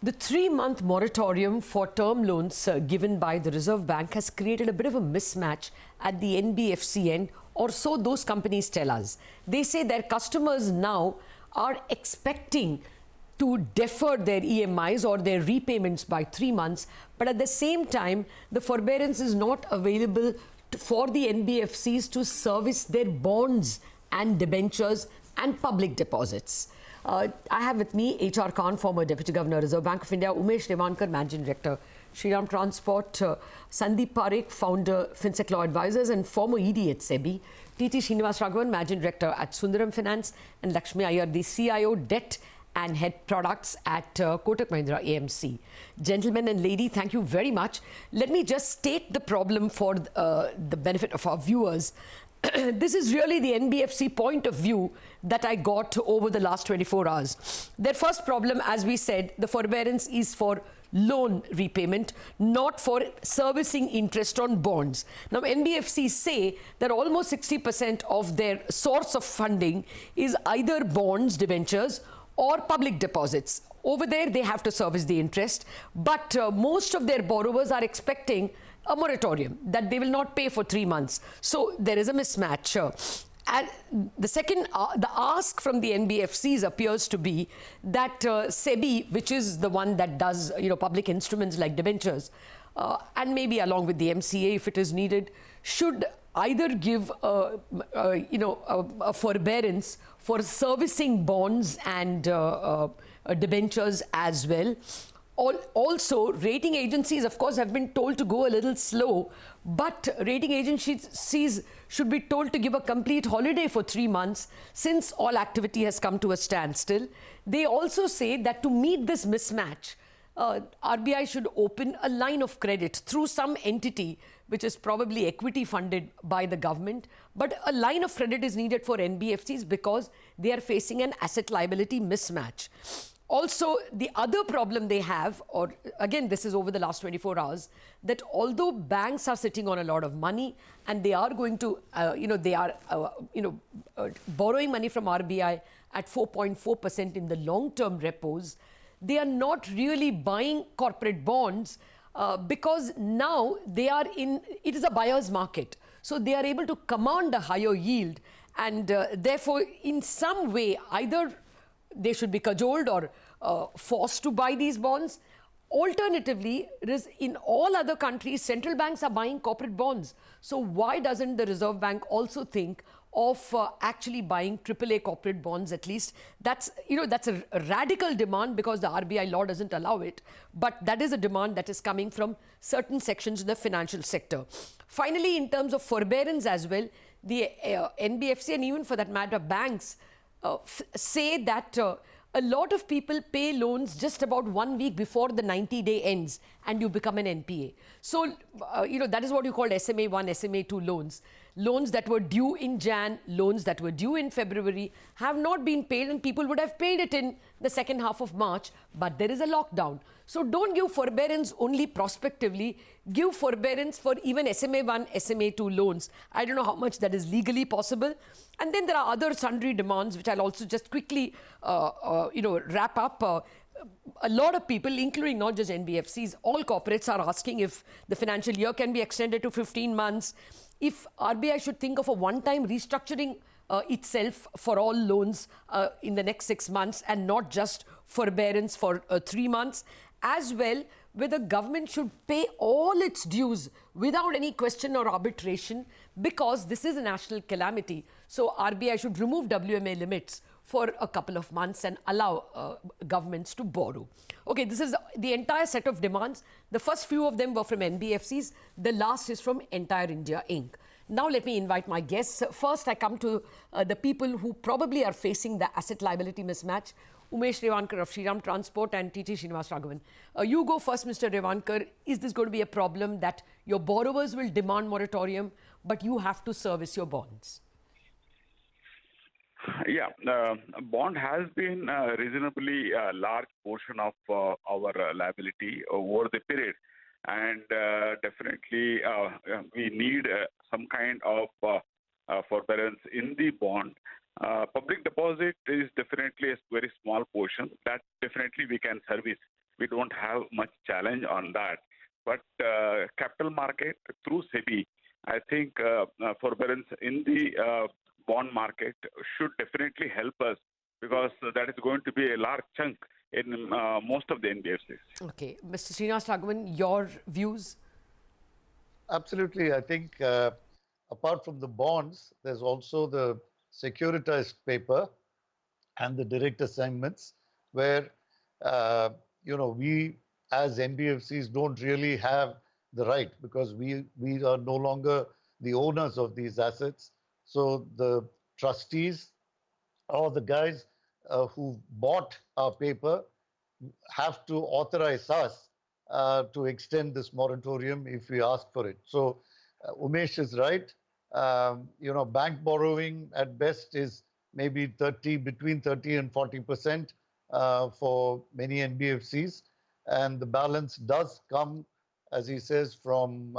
The 3-month moratorium for term loans given by the Reserve Bank has created a bit of a mismatch at the NBFC end, or so those companies tell us. They say their customers now are expecting to defer their EMIs or their repayments by 3 months, but at the same time, the forbearance is not available for the NBFCs to service their bonds and debentures and public deposits. I have with me HR Khan, former Deputy Governor, Reserve Bank of India, Umesh, Revankar, Managing Director, Shriram Transport, Sandeep Parekh, founder, Finsec Law Advisors and former ED at SEBI, Raghavan, Managing Director at Sundaram Finance, and Lakshmi Iyer, the CIO, Debt and Head Products at Kotak Mahindra AMC. Gentlemen and lady, thank you very much. Let me just state the problem for the benefit of our viewers. This is really the NBFC point of view that I got over the last 24 hours. Their first problem, as we said, the forbearance is for loan repayment, not for servicing interest on bonds. Now, NBFCs say that almost 60% of their source of funding is either bonds, debentures, or public deposits. Over there, they have to service the interest, but most of their borrowers are expecting a moratorium that they will not pay for 3 months. So there is a mismatch. And the second, the ask from the NBFCs appears to be that SEBI, which is the one that does public instruments like debentures, and maybe along with the MCA if it is needed, should either give a forbearance for servicing bonds and debentures as well. Also, rating agencies, of course, have been told to go a little slow, but rating agencies should be told to give a complete holiday for 3 months since all activity has come to a standstill. They also say that to meet this mismatch, RBI should open a line of credit through some entity which is probably equity funded by the government, but a line of credit is needed for NBFCs because they are facing an asset liability mismatch. Also, the other problem they have, or again, this is over the last 24 hours, that although banks are sitting on a lot of money and they are going to, borrowing money from RBI at 4.4% in the long-term repos, they are not really buying corporate bonds because now they are it is a buyer's market. So they are able to command a higher yield and therefore in some way either they should be cajoled or forced to buy these bonds. Alternatively, in all other countries, central banks are buying corporate bonds. So why doesn't the Reserve Bank also think of actually buying AAA corporate bonds at least? That's a radical demand because the RBI law doesn't allow it. But that is a demand that is coming from certain sections in the financial sector. Finally, in terms of forbearance as well, the NBFC and even for that matter banks say that a lot of people pay loans just about 1 week before the 90-day ends and you become an NPA. So, that is what you call SMA-1, SMA-2 loans. Loans that were due in Jan, loans that were due in February have not been paid and people would have paid it in the second half of March, but there is a lockdown. So don't give forbearance only prospectively, give forbearance for even SMA-1, SMA-2 loans. I don't know how much that is legally possible. And then there are other sundry demands, which I'll also just quickly, wrap up. A lot of people, including not just NBFCs, all corporates are asking if the financial year can be extended to 15 months, if RBI should think of a one-time restructuring itself for all loans in the next 6 months and not just forbearance for 3 months, as well whether government should pay all its dues without any question or arbitration because this is a national calamity. So RBI should remove WMA limits for a couple of months and allow governments to borrow. Okay, this is the entire set of demands. The first few of them were from NBFCs. The last is from Entire India Inc. Now let me invite my guests. First, I come to the people who probably are facing the asset liability mismatch. Umesh Revankar of Shriram Transport and Raghavan. You go first, Mr. Revankar. Is this going to be a problem that your borrowers will demand moratorium, but you have to service your bonds? Yeah, bond has been a reasonably large portion of our liability over the period. And definitely we need some kind of forbearance in the bond. Public deposit is definitely a very small portion that definitely we can service we don't have much challenge on that. But capital market through SEBI, I think forbearance in the bond market should definitely help us, because that is going to be a large chunk in most of the NBFCs. Okay. Mr. Srinivas Raghavan, your views? Absolutely. I think apart from the bonds, there's also the securitized paper and the direct assignments, where we as NBFCs don't really have the right, because we are no longer the owners of these assets. So the trustees or the guys who bought our paper have to authorize us to extend this moratorium if we ask for it. So Umesh is right. Bank borrowing at best is maybe between 30 and 40% for many NBFCs, and the balance does come, as he says, from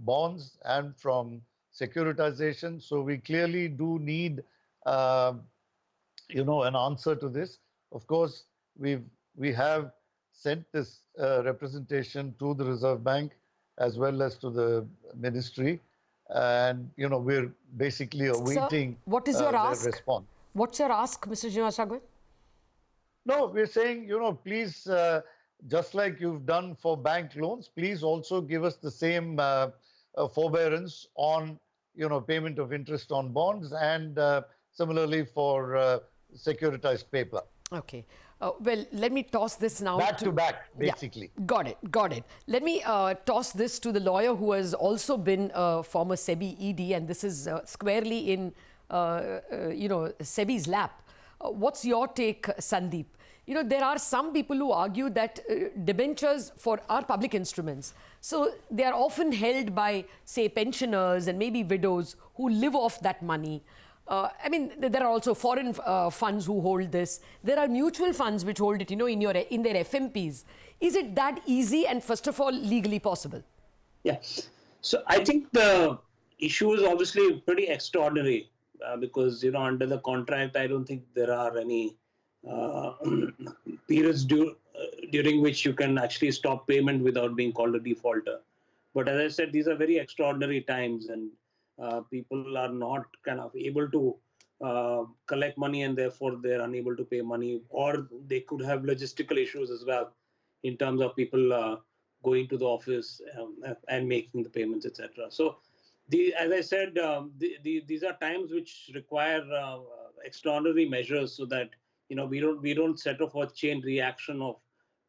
bonds and from securitization. So we clearly do need an answer to this. Of course, we have sent this representation to the Reserve Bank as well as to the ministry, and we're basically awaiting Sir, what is your their ask? response. What's your ask, Mr. Srinivas Raghavan? No, we're saying, please, just like you've done for bank loans, please also give us the same forbearance on, payment of interest on bonds, and similarly for securitized paper. Okay. Well, let me toss this now. Back to back, basically. Yeah, got it. Let me toss this to the lawyer who has also been a former SEBI ED, and this is squarely in, SEBI's lap. What's your take, Sandeep? There are some people who argue that debentures are public instruments. So they are often held by, say, pensioners and maybe widows who live off that money. There are also foreign funds who hold this. There are mutual funds which hold it, in their FMPs. Is it that easy and, first of all, legally possible? Yeah. So I think the issue is obviously pretty extraordinary because, under the contract, I don't think there are any periods during which you can actually stop payment without being called a defaulter. But as I said, these are very extraordinary times, and people are not kind of able to collect money, and therefore they're unable to pay money, or they could have logistical issues as well in terms of people going to the office and making the payments, etc. So, as I said, these are times which require extraordinary measures so that we don't set off a chain reaction of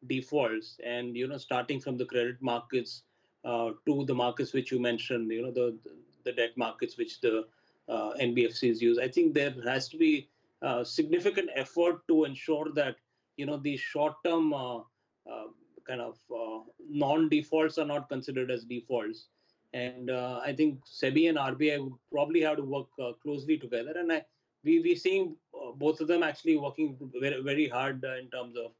defaults, and starting from the credit markets to the markets which you mentioned, the debt markets which the NBFCs use. I think there has to be significant effort to ensure that these short-term non-defaults are not considered as defaults. And I think SEBI and RBI would probably have to work closely together. And we're seeing both of them actually working very, very hard in terms of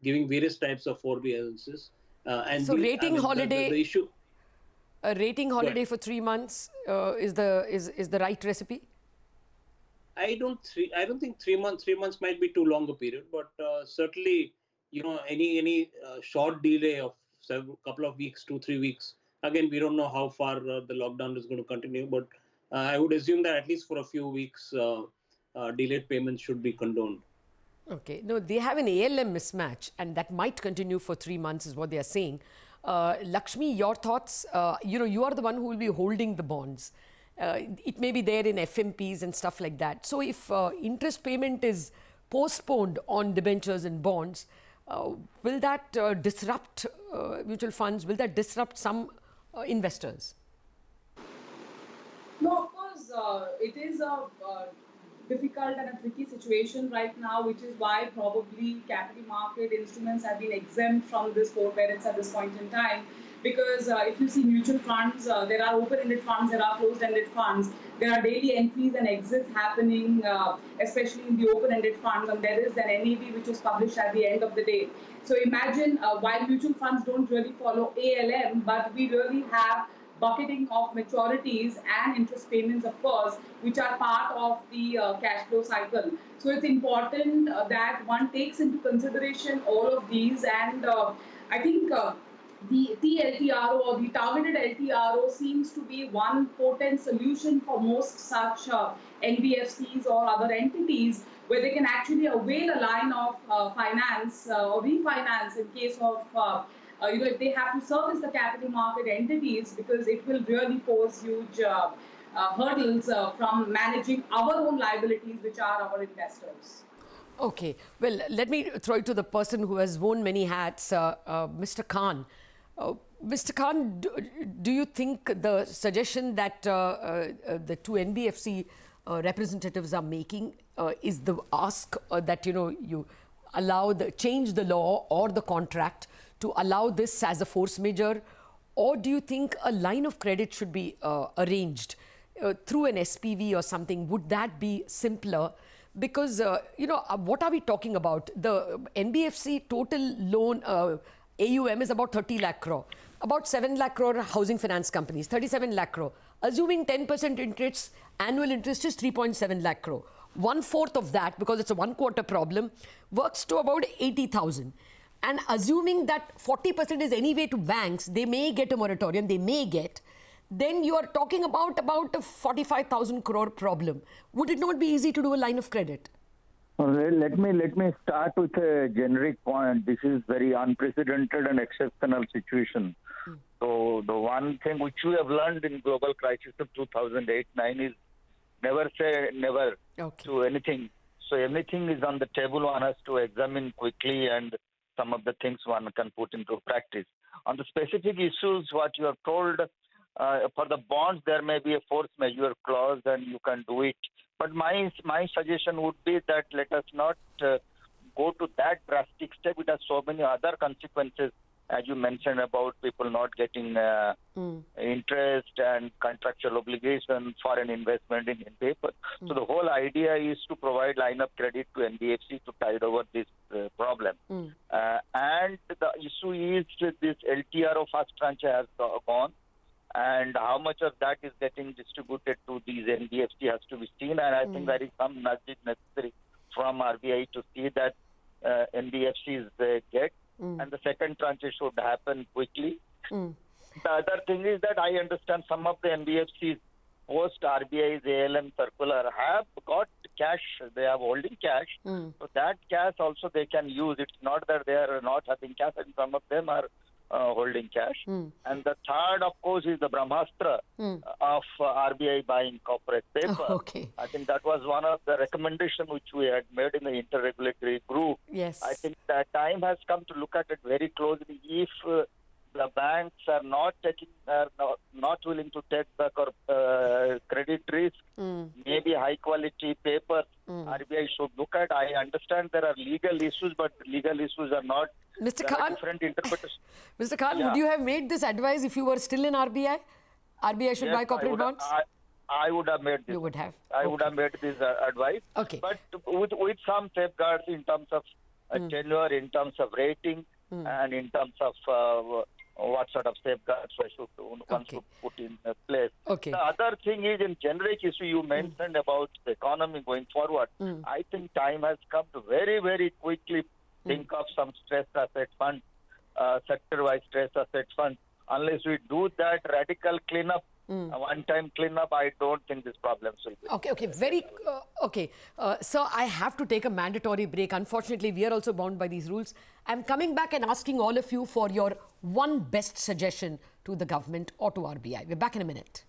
giving various types of forbearances. Rating holiday. The issue. A rating holiday for 3 months is the right recipe? I don't think 3 months. 3 months might be too long a period, but certainly any short delay of couple of weeks, 2-3 weeks. Again, we don't know how far the lockdown is going to continue, but I would assume that at least for a few weeks, delayed payments should be condoned. Okay. No, they have an ALM mismatch, and that might continue for 3 months, is what they are saying. Lakshmi, your thoughts? You are the one who will be holding the bonds. It may be there in FMPs and stuff like that. So if interest payment is postponed on debentures and bonds, will that disrupt mutual funds? Will that disrupt some investors? No, of course, it is a difficult and a tricky situation right now, which is why probably capital market instruments have been exempt from this forbearance at this point in time. Because if you see mutual funds, there are open-ended funds, there are closed-ended funds. There are daily entries and exits happening, especially in the open-ended funds, and there is an NAV which is published at the end of the day. So imagine while mutual funds don't really follow ALM, but we really have bucketing of maturities and interest payments, of course, which are part of the cash flow cycle. So it's important that one takes into consideration all of these, and I think the TLTRO or the targeted LTRO seems to be one potent solution for most such NBFCs or other entities, where they can actually avail a line of finance or refinance in case of if they have to service the capital market entities, because it will really pose huge hurdles from managing our own liabilities, which are our investors. Okay, well, let me throw it to the person who has worn many hats, Mr. Khan. Mr. Khan, do you think the suggestion that the two NBFC representatives are making is the ask that, you allow change the law or the contract to allow this as a force majeure, or do you think a line of credit should be arranged through an SPV or something? Would that be simpler? Because, what are we talking about? The NBFC total loan AUM is about 30 lakh crore. About 7 lakh crore housing finance companies, 37 lakh crore. Assuming 10% interest, annual interest is 3.7 lakh crore. 1/4 of that, because it's a 1/4 problem, works to about 80,000. And assuming that 40% is anyway to banks, they may get a moratorium, then you are talking about a 45,000 crore problem. Would it not be easy to do a line of credit? Let me start with a generic point. This is very unprecedented and exceptional situation. So the one thing which we have learned in global crisis of 2008-9 is never say never to anything. So anything is on the table, one has to examine quickly, and some of the things one can put into practice. On the specific issues, what you have told, for the bonds, there may be a force majeure clause and you can do it. But my suggestion would be that let us not go to that drastic step. It has so many other consequences, as you mentioned, about people not getting interest and contractual obligation, foreign investment in paper. So the whole idea is to provide line of credit to NBFC to tide over this problem. And the issue is this LTRO first tranche has gone, and how much of that is getting distributed to these NBFC has to be seen. And I think there is some nudge necessary from RBI to see that NBFCs get. And the second tranche should happen quickly. The other thing is that I understand some of the NBFCs post RBI's ALM circular have got cash. They are holding cash. So that cash also they can use. It's not that they are not having cash, and some of them are holding cash. And the third, of course, is the Brahmastra of RBI buying corporate paper. I think that was one of the recommendations which we had made in the interregulatory group. Yes. I think that time has come to look at it very closely. If the banks are not willing to take back or credit risk, maybe high quality paper, RBI should look at. I understand there are legal issues, but legal issues are not Mr. Khan, different interpretations. Mr. Khan, would you have made this advice if you were still in RBI? RBI should buy corporate bonds? I would have made this. You would have? I would have made this advice. Okay. But with some safeguards in terms of tenure, in terms of rating, and in terms of what sort of safeguards one should put in place. Okay. The other thing is, in generic issue you mentioned about the economy going forward, I think time has come to very, very quickly think of some stress asset fund, sector-wise stress asset fund. Unless we do that radical cleanup, one-time cleanup, I don't think this problem will be. Okay. Sir, I have to take a mandatory break. Unfortunately, we are also bound by these rules. I'm coming back and asking all of you for your one best suggestion to the government or to RBI. We're back in a minute.